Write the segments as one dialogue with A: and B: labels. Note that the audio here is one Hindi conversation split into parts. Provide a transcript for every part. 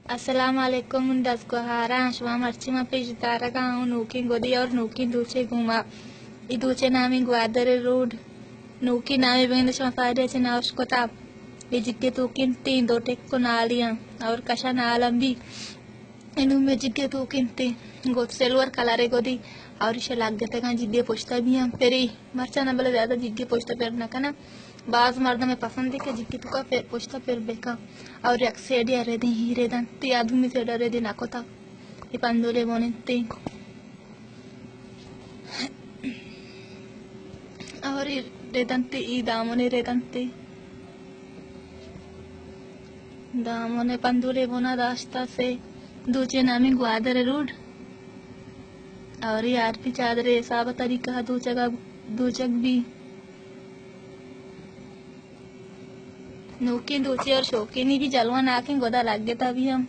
A: Assalamualaikum das kuharan shwa marchima pejtara ka nuki godi और nuki duche घुमा i duche nami guadare road nuki nami bende shwa faide che na uskota e jikke tukin tin do tek ko naliyan और kasha nalambi enu me jikke tukin tin got silver color godi और इसे लाग गते का जिद्दे पोछता भी हम पेरी मरचा ना बले ज्यादा जिद्दे पोछता पेर ना कना बाज मर्द में पसंद है कि जिक्की तुका पेर पोछता पेर बेका और एक सेडी अरे दी हीरे दन ती आधुमी सेड अरे दी नाकोता ये पंदोले बोने ती और रेदन ती ई दामोने रेदन ती दामोने पंदोले बोना रास्ता से दूचे नामी ग्वादर रोड और यार भी चादरे साब तरीका दूचक भी नूकी दूचे और शौकीनी भी जलवा नाके गोदा लाग देता भी हम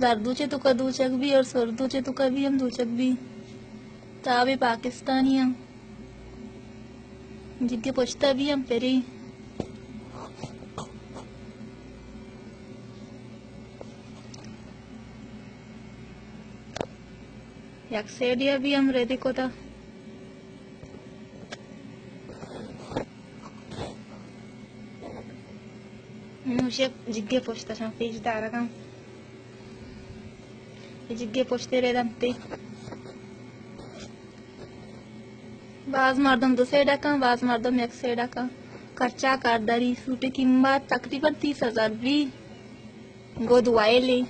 A: घर दूचे तो का दूचक भी और सुर दूचे तो का भी हम दूचक भी तावे पाकिस्तानी हम जिनके पूछता भी हम पेरी एक सेडिया भी हम रेदी को था मुझे जिग्गे पोछता था पेज दारा का ये जिग्गे पोछते रे दंते बाज मर्दम दो सेडा का बाज मर्दम एक सेडा का खर्चा कारदारी सूटे कीमत तकरीबन 30,000 भी गोदवाए ले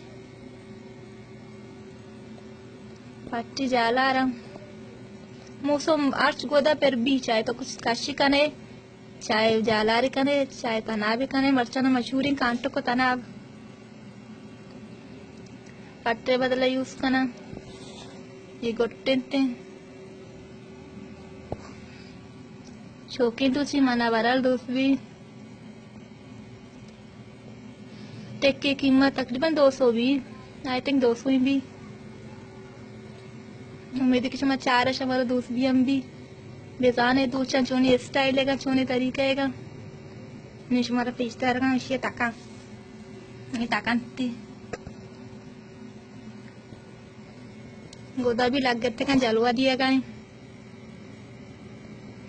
A: पट्टी जाला रंग मौसम अर्च गोदा पर भी चाहे तो कुछ काशी कने चाहे जालारी कने चाहे तनाबी कने मरचना मशहूरी कांटो को तनाब पट्टे बदला यूज कना ये गोट्टे शौकीन तुझी मना बरल दोस्त भी टेक की कीमत तकरीबन 200 भी आई थिंक 200 भी उम्मीद है कि शमा 4 हमारा दोस्त भी हम भी बेजान है दूसरा चोनी स्टाइल है चोनी तरीका है निश हमारा पेचता रहा इसे ताका ये ताकंती गोदा भी लग गए का जलवा दिया गए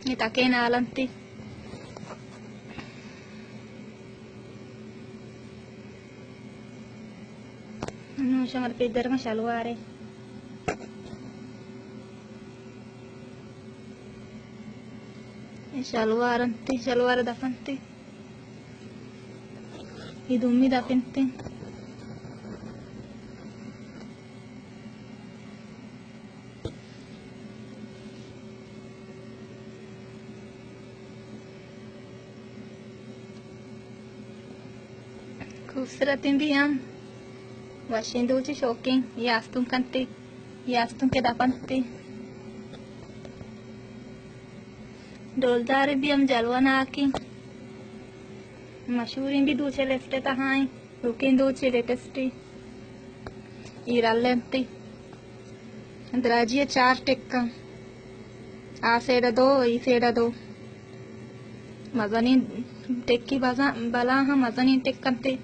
A: ये ताके ना आलंती निश हमारा पेचता रहा शलवा आ रहे शलवार अंते शलवार दफनते ये दुम्मी दफनते खूबसूरत भी हम वाशिंदू ची शौकीन ये आस्तुम कंते ये आस्तुम के दफनते डोलदार भी हम जलवाना आकी मशहूरी भी दूचे लेफ्टे तहाई रुकिन दूचे लेटेस्टी इरालेंती दराजिए 4 टेक्का आ सेड़ा 2 ई सेड़ा 2 मजानी टेक्की बला हम मजानी टेक्कंते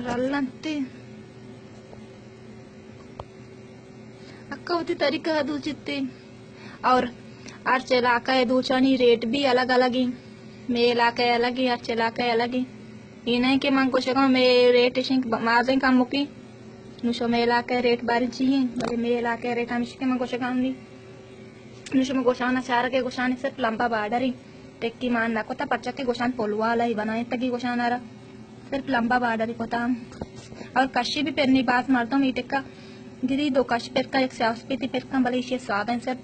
A: रल्लंती अक्का तरीका दूचिते और अर्च इलाका है दूचानी रेट भी अलग अलग ही मे इलाका है अलग ही अर्च इलाका है अलग ही ये नहीं कि मैं कुछ मे रेट माजे का मुकी नुशो मे इलाका है रेट बारी चाहिए बड़े मे इलाका है रेट हमेशा के मैं कुछ काम नहीं नुशो में गोशाना चार के गोशाने सिर्फ लंबा बार्डर ही टेक्की मान रखो था पच्चा के गोशान पोलवाला ही बनाए तक गोशान आ रहा सिर्फ लंबा बार्डर ही होता और कशी भी पेरनी बात मारता हूँ मीटे का गिरी 2 कश पेर का एक साउस पेती पेर का बले इसे स्वाद सर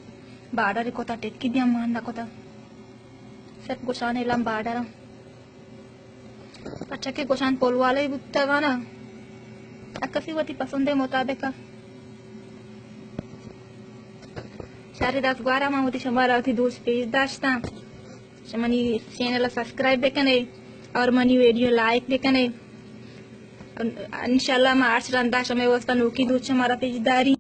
A: बार्डर कोता टेक्की दिया मान रखो था सिर्फ गोशान इलाम बार्डर पच्चा के गोशान पोल वाले ही बुत्ता वाना अक्कसी वती पसंद है मुताबिक शारी 10 12 माँ होती शमारा होती दूस पेज दाश्ता शमनी चैनल सब्सक्राइब बेकने और मनी वीडियो लाइक बेकने इंशाल्लाह मार्च रंदा शमे वस्ता नूकी दूच हमारा पेजदारी